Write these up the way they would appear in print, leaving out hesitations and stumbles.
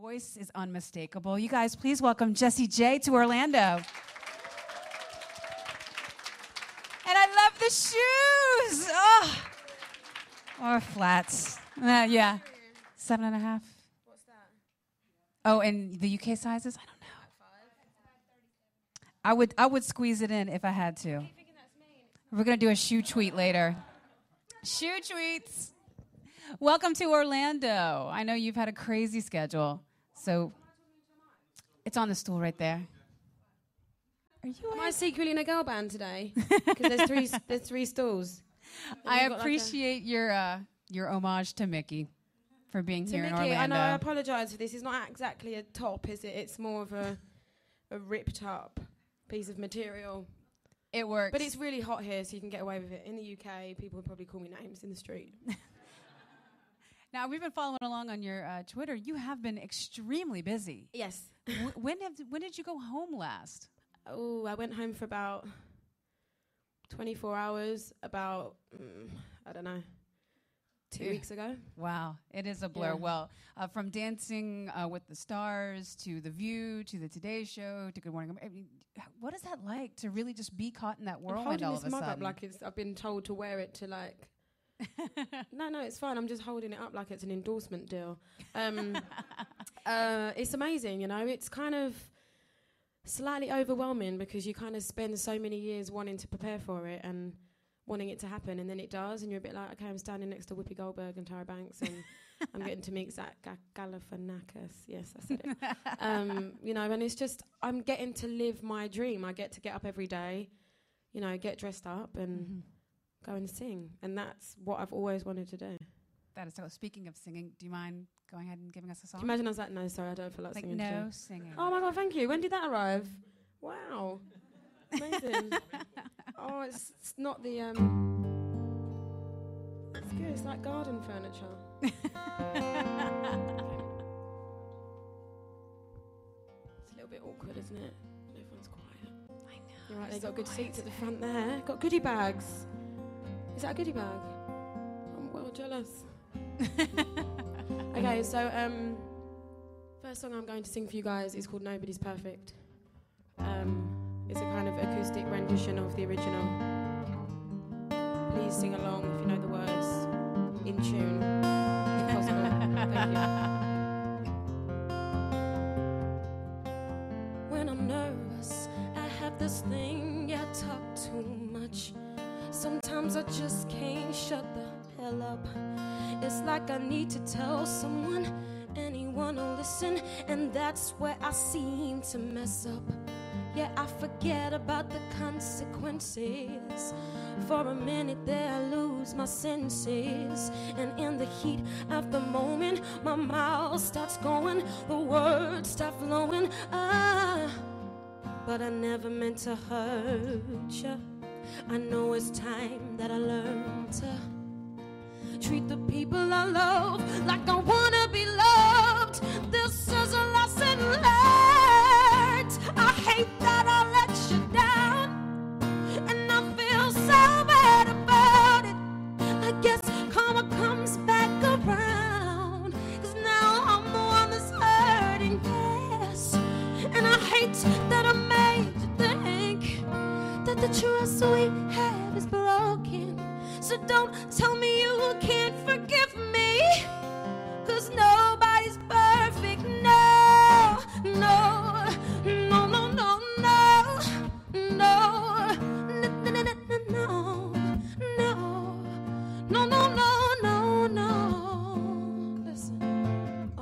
voice is unmistakable. You guys, please welcome Jessie J to Orlando. And I love the shoes. Oh, or flats. Yeah. 7.5. What's that? Oh, and the UK sizes? I don't know. I would squeeze it in if I had to. We're going to do a shoe tweet later. Shoe tweets. Welcome to Orlando. I know you've had a crazy schedule, so it's on the stool right there. Are you? Am I secretly in a girl band today? Because there's three stools. I appreciate your homage to Mickey for being here in Orlando. I know. I apologise for this. It's not exactly a top, is it? It's more of a ripped up piece of material. It works. But it's really hot here, so you can get away with it. In the UK, people would probably call me names in the street. Now, we've been following along on your Twitter. You have been extremely busy. Yes. When did you go home last? Oh, I went home for about 24 hours, about, I don't know, 2 weeks ago. Wow, it is a blur. Yeah. Well, from Dancing with the Stars to The View to the Today Show to Good Morning. I mean, what is that like to really just be caught in that whirlwind all of a sudden? I'm holding this mug up like I've been told to wear it to like... No, it's fine. I'm just holding it up like it's an endorsement deal. It's amazing, you know. It's kind of slightly overwhelming because you kind of spend so many years wanting to prepare for it and wanting it to happen, and then it does, and you're a bit like, okay, I'm standing next to Whoopi Goldberg and Tyra Banks, and I'm getting to meet Zach Galifianakis. Yes, I said it. You know, and it's just, I'm getting to live my dream. I get to get up every day, you know, get dressed up and go and sing, and that's what I've always wanted to do. That is so. Speaking of singing, do you mind going ahead and giving us a song? Can you imagine I was like, no, sorry, I don't feel like singing. No singing. Oh my God, thank you. When did that arrive? Wow. Amazing. Oh, it's not the, it's good, it's like garden furniture. It's a little bit awkward, isn't it? Everyone's quiet. I know. You're right, they've got good seats at the front there. Got goodie bags. Is that a goodie bag? I'm well jealous. Okay, so first song I'm going to sing for you guys is called Nobody's Perfect. It's a kind of acoustic rendition of the original. Please sing along if you know the words in tune, if possible. Thank you. When I'm nervous, I have this thing, I talk too much. Sometimes I just can't shut the hell up. It's like I need to tell someone, anyone will listen, and that's where I seem to mess up. Yeah, I forget about the consequences. For a minute there I lose my senses, and in the heat of the moment my mouth starts going, the words start flowing. But I never meant to hurt you. I know it's time that I learn to treat the people I love like I wanna be loved. This is a lesson learned. I hate that I let you down, and I feel so bad about it. I guess karma comes back around, 'cause now I'm the one that's hurting, yes. And I hate that I made you think that the trust we have is broken. So don't tell me you can't forgive me, 'cause nobody's perfect. No, no, no, no, no, no, no, no, no, no, no. Listen,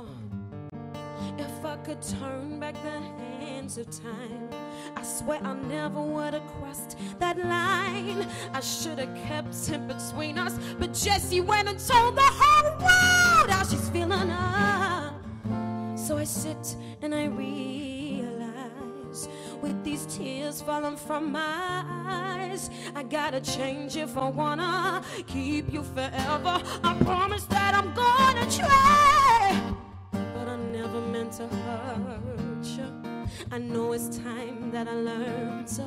if I could turn back the hands of time, I swear I never would have crossed that line. I should have kept it between us, but Jessie went and told the whole world how she's feeling. So I sit and I realize, with these tears falling from my eyes, I gotta change if I wanna keep you forever. I promise that I'm gonna try, but I never meant to hurt you. I know it's time that I learn to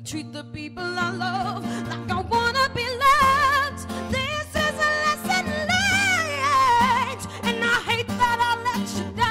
treat the people I love like I wanna be loved. This is a lesson learned, and I hate that I let you down.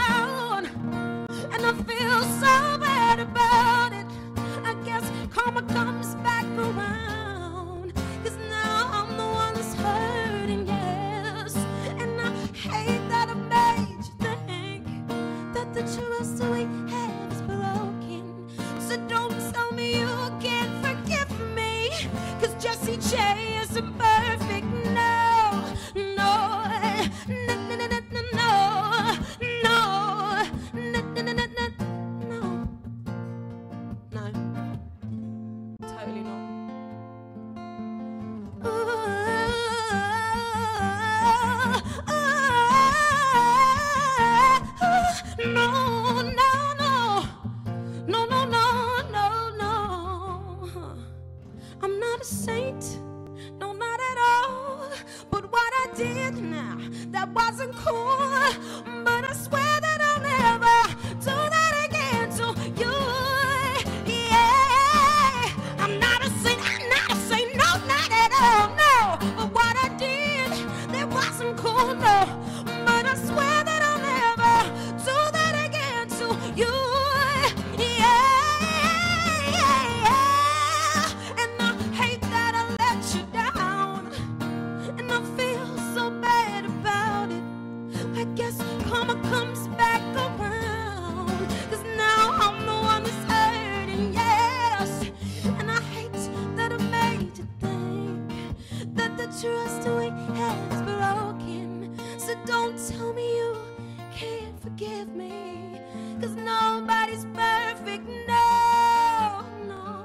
forgive me, 'cause nobody's perfect. No, no,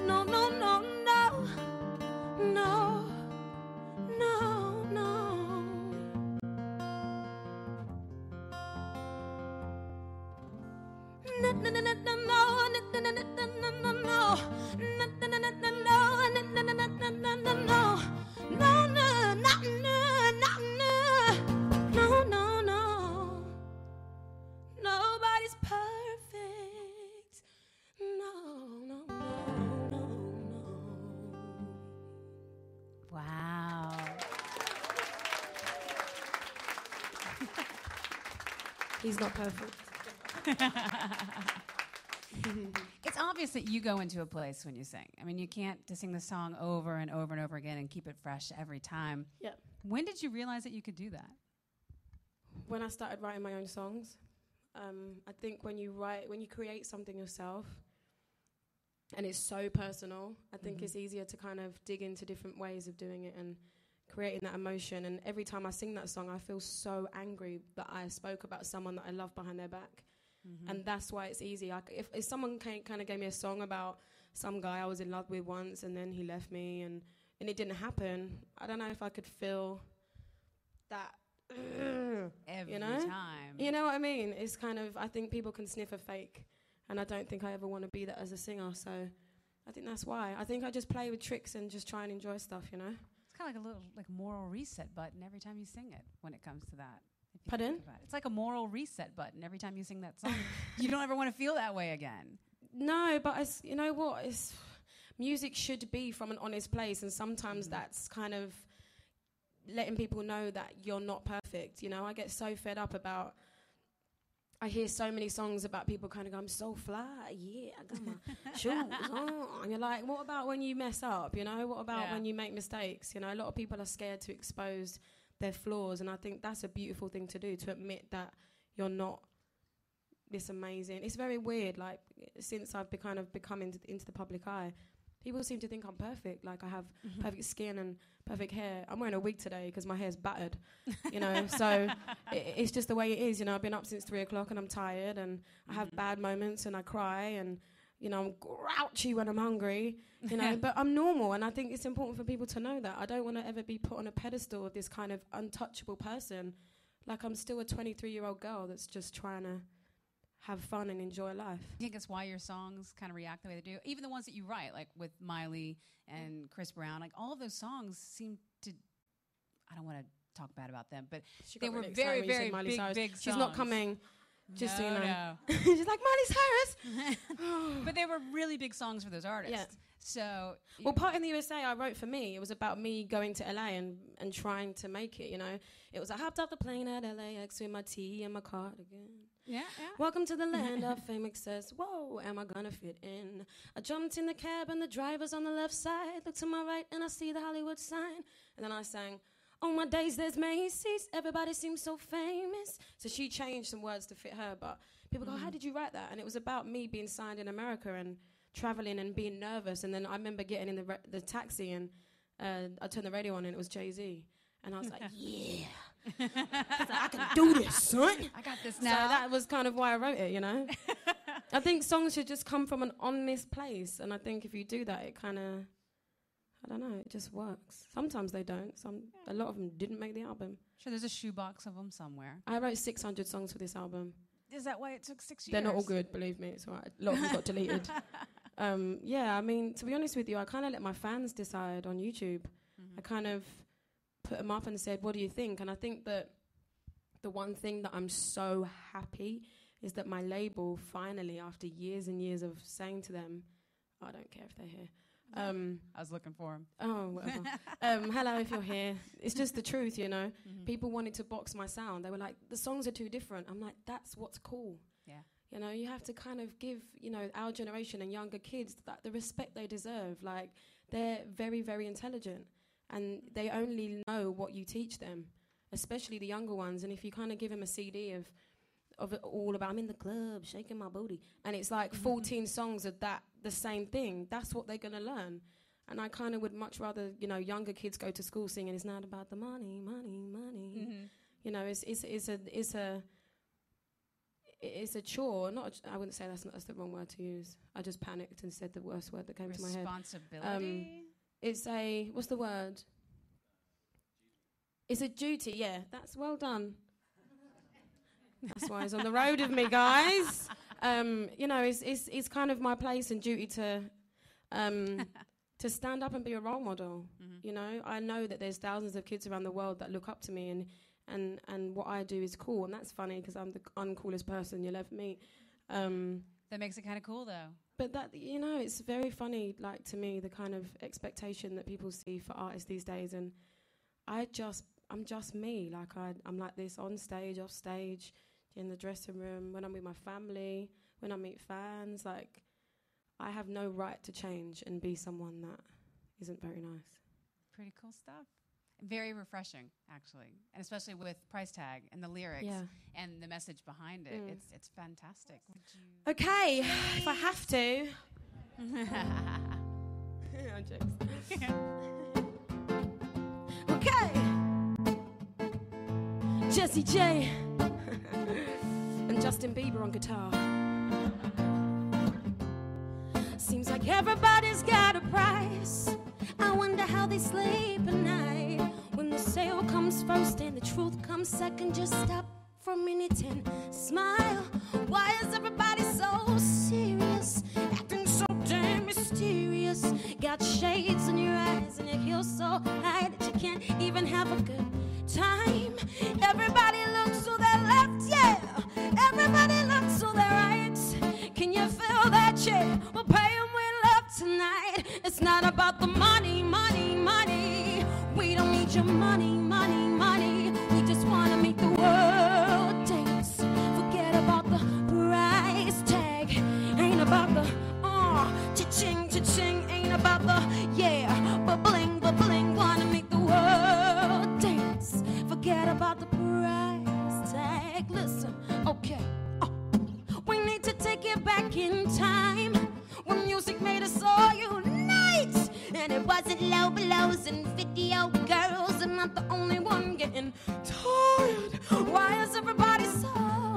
no, no, no, no, no, no, no. No, no, no, no, no, no, no, no, no, no, no, no, no, no. Nobody's perfect. No, no, no, no, no. Wow. He's not perfect. It's obvious that you go into a place when you sing. I mean, you can't just sing the song over and over and over again and keep it fresh every time. Yep. When did you realize that you could do that? When I started writing my own songs, I think when you create something yourself, and it's so personal, I think it's easier to kind of dig into different ways of doing it and creating that emotion. And every time I sing that song, I feel so angry that I spoke about someone that I love behind their back. And that's why it's easy. If someone kind of gave me a song about some guy I was in love with once and then he left me and it didn't happen, I don't know if I could feel that Every time. You know what I mean? It's kind of, I think people can sniff a fake, and I don't think I ever want to be that as a singer. So I think that's why. I think I just play with tricks and just try and enjoy stuff, you know? It's kind of like a little moral reset button every time you sing it when it comes to that. Pardon? It's like a moral reset button every time you sing that song. You don't ever want to feel that way again. No, but you know what? Music should be from an honest place, and sometimes that's kind of letting people know that you're not perfect. You know, I get so fed up about, I hear so many songs about people kind of go, I'm so fly, yeah, I got my shoes on. And you're like, what about when you mess up, you know? What about when you make mistakes? You know, a lot of people are scared to expose their flaws, and I think that's a beautiful thing to do, to admit that you're not this amazing. It's very weird, like, since I've become into the public eye, people seem to think I'm perfect. Like, I have perfect skin and perfect hair. I'm wearing a wig today because my hair's battered, you know. So it's just the way it is, you know. I've been up since 3 o'clock and I'm tired, and I have bad moments and I cry, and, you know, I'm grouchy when I'm hungry, you know. But I'm normal, and I think it's important for people to know that. I don't want to ever be put on a pedestal of this kind of untouchable person. Like, I'm still a 23-year-old girl that's just trying to have fun and enjoy life. I think it's why your songs kind of react the way they do. Even the ones that you write, like with Miley and Chris Brown, like all of those songs seem to, I don't want to talk bad about them, but they were really very, very big songs. She's not coming, just so you know. No. She's like, Miley Cyrus. But they were really big songs for those artists. Yeah. So, well, Part in the USA I wrote for me. It was about me going to LA and trying to make it, you know. It was, I hopped off the plane at LAX with my tea and my cardigan. Yeah. Welcome to the land of fame excess. Whoa, am I gonna fit in? I jumped in the cab and the driver's on the left side. Look to my right and I see the Hollywood sign. And then I sang, on my days there's Macy's. Everybody seems so famous. So she changed some words to fit her. But people go, how did you write that? And it was about me being signed in America and traveling and being nervous. And then I remember getting in the taxi and I turned the radio on and it was Jay-Z. And I was like, yeah. I was like, I can do this, son. I got this now. So that was kind of why I wrote it, you know. I think songs should just come from an honest place. And I think if you do that, it kind of, I don't know, it just works. Sometimes they don't. A lot of them didn't make the album. Sure, there's a shoebox of them somewhere. I wrote 600 songs for this album. Is that why it took 6 years? They're not all good, believe me. It's all right. A lot of them got deleted. Yeah, I mean, to be honest with you, I kind of let my fans decide on YouTube. I kind of put them up and said, what do you think? And I think that the one thing that I'm so happy is that my label finally, after years and years of saying to them, I don't care if they're here. I was looking for him. Oh, whatever. Hello, if you're here. It's just the truth, you know. People wanted to box my sound. They were like, the songs are too different. I'm like, that's what's cool. Yeah. You know, you have to kind of give, you know, our generation and younger kids the respect they deserve. Like, they're very, very intelligent. And they only know what you teach them, especially the younger ones. And if you kind of give them a CD of it all about, I'm in the club, shaking my booty, and it's like 14 songs of that, the same thing, that's what they're going to learn. And I kind of would much rather, you know, younger kids go to school singing, it's not about the money, money, money. You know, it's it's a chore. I wouldn't say that's the wrong word to use. I just panicked and said the worst word that came to my head. Responsibility? It's a, what's the word? It's a duty, yeah. That's well done. That's why he's on the road with me, guys. You know, it's kind of my place and duty to stand up and be a role model. You know, I know that there's thousands of kids around the world that look up to me, and what I do is cool, and that's funny because I'm the uncoolest person you'll ever meet. That makes it kind of cool, though. But that, you know, it's very funny, like, to me, the kind of expectation that people see for artists these days, and I'm just me. Like, I'm like this on stage, off stage, in the dressing room, when I'm with my family, when I meet fans. Like, I have no right to change and be someone that isn't very nice. Pretty cool stuff. Very refreshing, actually, and especially with Price Tag and the lyrics and the message behind it. It's fantastic. Okay, if I have to. Okay. Jessie J and Justin Bieber on guitar. Seems like everybody's got a price. I wonder how they sleep at night. When the sale comes first and the truth comes second, just stop for a minute and smile. Why is everybody so serious? Acting so damn mysterious. Got shades in your eyes and your heels so high that you can't even have a good time. Everybody looks to their left, yeah. Everybody looks to their right. Can you feel that, yeah? We'll pay them with love tonight. It's not about the money, money, money. We don't need your money, money, money. We just want to make the world dance. Forget about the price tag. Ain't about the cha-ching, cha-ching. Ain't about the ba-bling, ba-bling. Want to make the world dance. Forget about the price tag. Listen, okay. We need to take it back in time when music made us all unite. And it wasn't low blows and video girls. I'm not the only one getting tired. Why is everybody so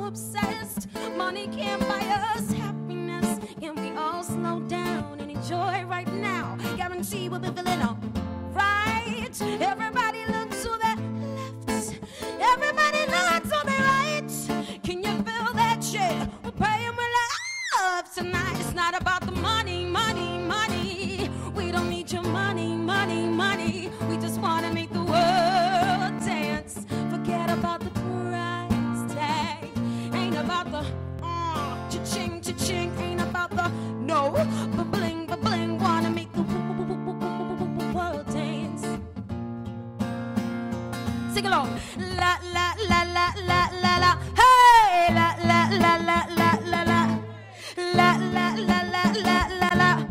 obsessed? Money can't buy us happiness. Can we all slow down and enjoy right now? Guarantee we'll be feeling all right. Everybody look to their left. Everybody look to their right. Can you feel that shit? We'll pay them with love tonight. It's not about the money, money, money. We don't need your money, money, money. We just want to make the world dance. Forget about the price tag. Ain't about the cha-ching, cha-ching. Ain't about the no, ba-bling, ba-bling. Want to make the world dance. Sing along. La, la, la, la, la, la, la. Hey! La, la, la, la, la, la, la. La, la, la, la, la, la, la.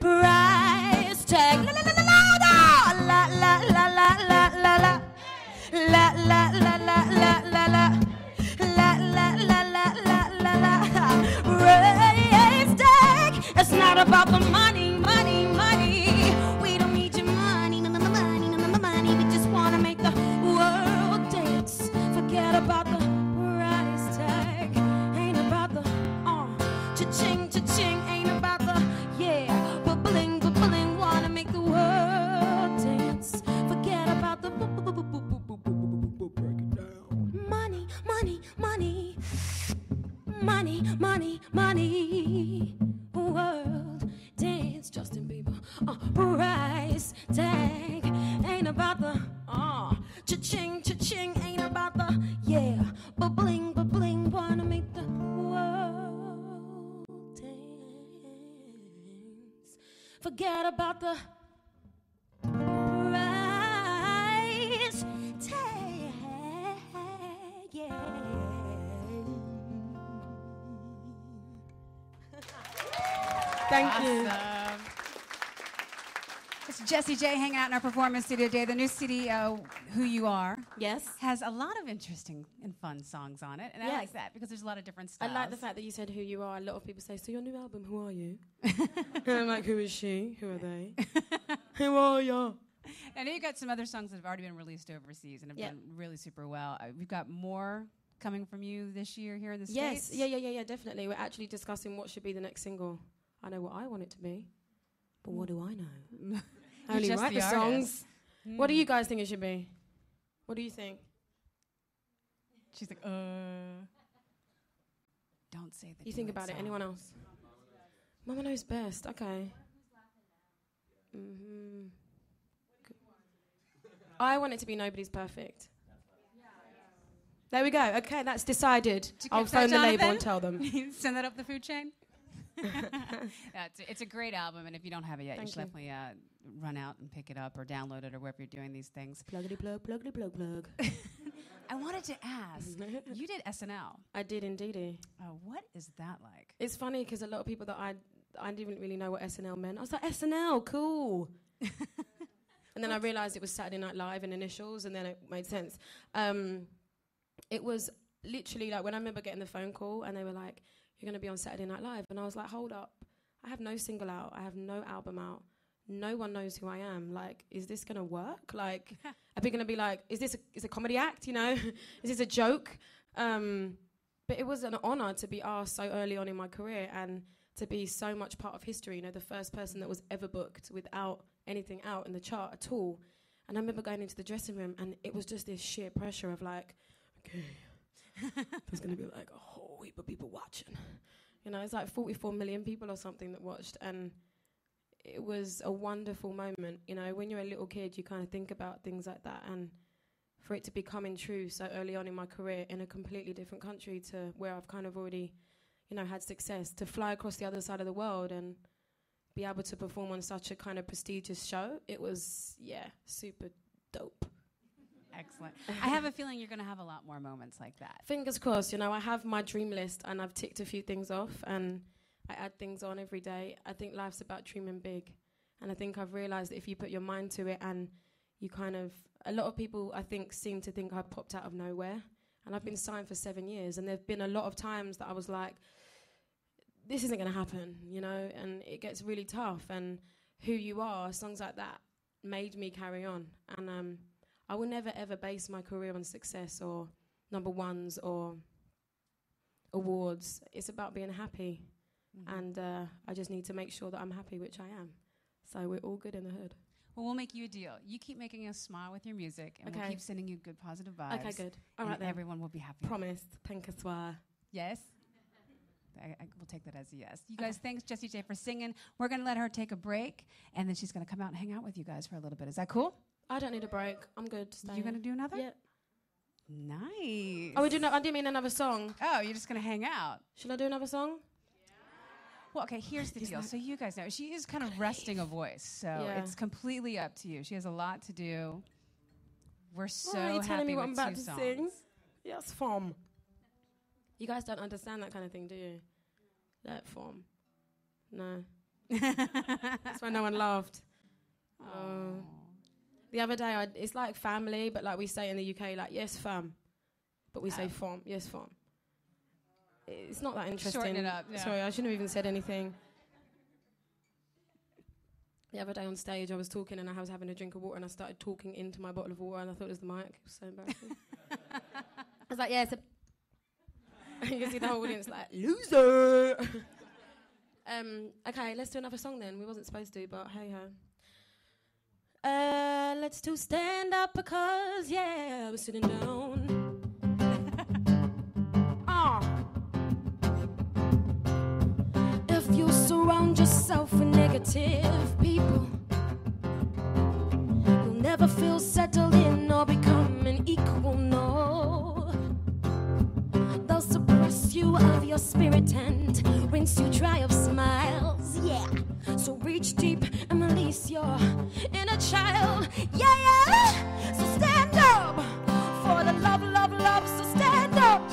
Price tag. La, la, la, la, la, la, la, la, la, la, la, la. La, la, la, la, la, la, la. La, la, la, la, la, la, la. Price tag. It's not about the money, money, money. We don't need your money, no, no, no, money, no, no, no, money. We just want to make the world dance. Forget about the price tag. Ain't about the cha-ching, cha-ching. Ain't about the ba-bling, ba-bling. Want to make the world dance. Forget about the break it down. Money, money, money. Money, money, money. World dance. Justin Bieber. Price tag. Ain't about the cha-ching, cha-ching. Ain't about the ba-bling, ba-bling. Wanna make the world dance. Forget about the price tag. Thank you. It's Jessie J hanging out in our performance studio today. The new CD, Who You Are, Yes. has a lot of interesting and fun songs on it. And I Yes. like that because there's a lot of different styles. I like the fact that you said who you are. A lot of people say, so your new album, who are you? And I'm like, who is she? Who are they? Who are you? I know you got some other songs that have already been released overseas and have done really super well. We've got more coming from you this year here in the Yes, States? yeah, definitely. We're actually discussing what should be the next single. I know what I want it to be, but what do I know? I only just write the the songs. What do you guys think it should be? What do you think? She's like, don't say the You think about it. Anyone else? Mama knows best. Okay. I want it to be Nobody's Perfect. There we go. Okay, that's decided. I'll phone the label and tell them. Send that up the food chain. It's a great album, and if you don't have it yet, you should definitely run out and pick it up or download it or wherever you're doing these things. Pluggity plug, pluggity plug, plug. I wanted to ask, you did SNL. I did indeedy. Oh, what is that like? It's funny because a lot of people that I didn't really know what SNL meant. I was like, SNL, cool. And then I realised it was Saturday Night Live in initials, and then it made sense. It was literally like when I remember getting the phone call and they were like, you're going to be on Saturday Night Live. And I was like, hold up. I have no single out. I have no album out. No one knows who I am. Like, is this going to work? Like, are people going to be like, is this a comedy act, you know? Is this a joke? But it was an honour to be asked so early on in my career and to be so much part of history. You know, the first person that was ever booked without anything out in the chart at all. And I remember going into the dressing room and it was just this sheer pressure of like, okay, there's going to be like a whole heap of people watching. You know, it's like 44 million people or something that watched, and it was a wonderful moment. You know, when you're a little kid, you kind of think about things like that, and for it to be coming true so early on in my career in a completely different country to where I've kind of already, you know, had success, to fly across the other side of the world and be able to perform on such a kind of prestigious show, it was, super dope. Excellent. I have a feeling you're going to have a lot more moments like that. Fingers crossed. You know, I have my dream list and I've ticked a few things off and I add things on every day. I think life's about dreaming big. And I think I've realised that if you put your mind to it and you kind of... A lot of people, I think, seem to think I popped out of nowhere. And I've been signed for 7 years. And there've been a lot of times that I was like, this isn't going to happen, you know? And it gets really tough. And who you are, songs like that made me carry on. And... I will never, ever base my career on success or number ones or awards. It's about being happy. And I just need to make sure that I'm happy, which I am. So we're all good in the hood. Well, we'll make you a deal. You keep making us smile with your music, and we'll keep sending you good, positive vibes. Okay, good. All right, then. Everyone will be happy. Promised. Thank you, soir. Yes? We'll take that as a yes. You guys, thanks, Jessie J, for singing. We're going to let her take a break, and then she's going to come out and hang out with you guys for a little bit. Is that cool? I don't need a break. I'm good. You going to do another? Yeah. Nice. Oh, I didn't mean another song. Oh, you're just going to hang out. Should I do another song? Yeah. Well, okay, here's the deal. So you guys know, she is kind of resting a voice, so it's completely up to you. She has a lot to do. We're so happy with 2 songs. Sing? Yes, fam. You guys don't understand that kind of thing, do you? That form. No. That's why no one laughed. Oh. The other day, it's like family, but like we say in the UK, like, yes, fam. But we say fam, yes, fam. It's not that interesting. Shorten it up. Yeah. Sorry, I shouldn't have even said anything. The other day on stage, I was talking and I was having a drink of water and I started talking into my bottle of water and I thought it was the mic. It was so embarrassing. I was like, yeah, it's a... You can see the whole audience like, loser! Okay, let's do another song then. We wasn't supposed to, but hey-ho. Let's do stand up because, we're sitting down. If you surround yourself with negative people, you'll never feel settled in or become an equal, no. They'll suppress you of your spirit and rinse you dry of smiles, So reach deep and release your inner child, So stand up for the love, love, love. So stand up,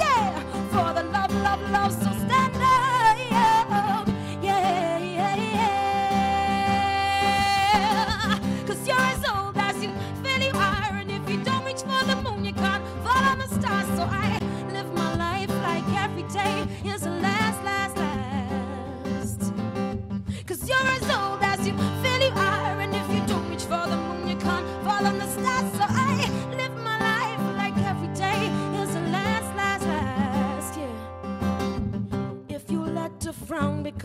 for the love, love, love. So stand up, Cause you're as old as you feel you are, and if you don't reach for the moon, you can't follow the stars. So I live my life like every day is the last, last, last. Cause you're as old as you feel you are, and if you don't reach for the moon, you can't fall on the stars. So I live my life like every day is the last, last, last.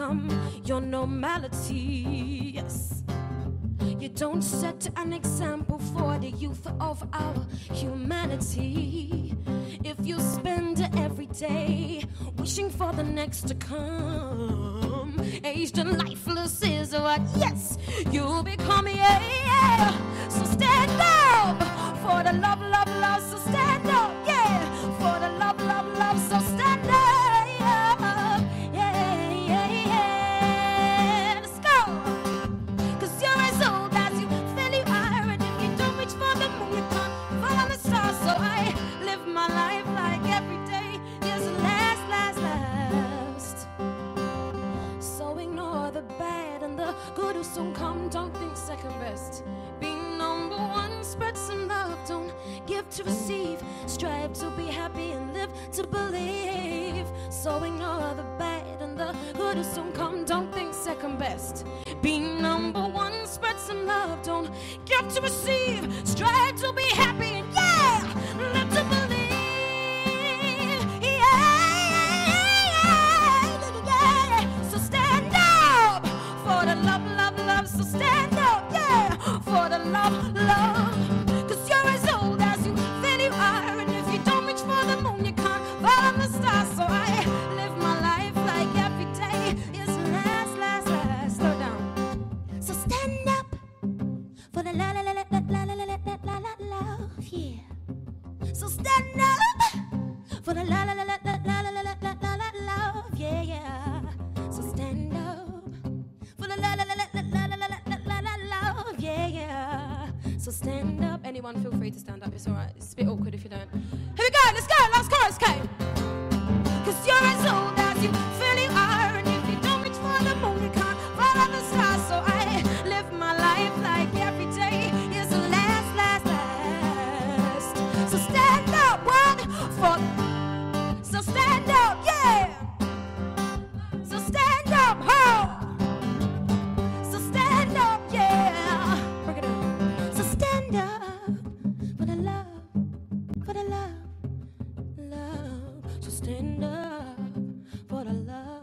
become your normality. Yes. You don't set an example for the youth of our humanity. If you spend every day wishing for the next to come, aged and lifeless is what, yes, you become, yeah. So stand up for the love, love, love. So stand up, yeah, for the love, love, love. So stand up, yeah, yeah, yeah. Let's go. 'Cause you're as old as you feel you are, and if you don't reach for the moon, you can't follow the stars. So I live my life like every day is the last, last, last. So ignore the bad and the good who soon come. Don't think second best. Be number one, spread some love. Don't give to receive. Strive to be happy and live to believe. So ignore the bad and the good who soon come. Don't think second best. Be number one, spread some love. Don't give to receive. Strive to be happy and, yeah, live to believe. Yeah. So stand up for the love, love, love. So stand up, yeah, for the love, love. 'Cause you're as old as you feel you are, and if you don't reach for the moon, you can't follow the stars. So I live my life like every day is last, last, last. Slow down. So stand up for the la la la la la la la la la la love, yeah. So stand up for the la la la la la la la la la la love, yeah, yeah. So stand up for the la la la la la la la la la love, yeah, yeah. So stand up. Anyone feel free to stand up. It's alright. It's a bit awkward if you don't. Here we go. Let's go. Last chorus, okay? 'Cause you're as old as you feel you are, and if you don't reach for the moon, you can't follow the stars. So I live my life like every day is the last, last, last. So stand up, what? So stand up, yeah. So stand up, huh? So stand up, yeah. Bring it on. So stand up for the love, for the love, love. So stand up for the love.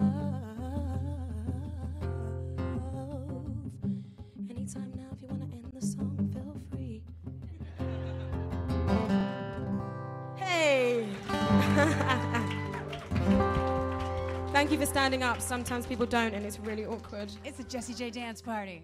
Anytime now, if you want to end the song, feel free. Hey! Thank you for standing up. Sometimes people don't, and it's really awkward. It's a Jessie J dance party.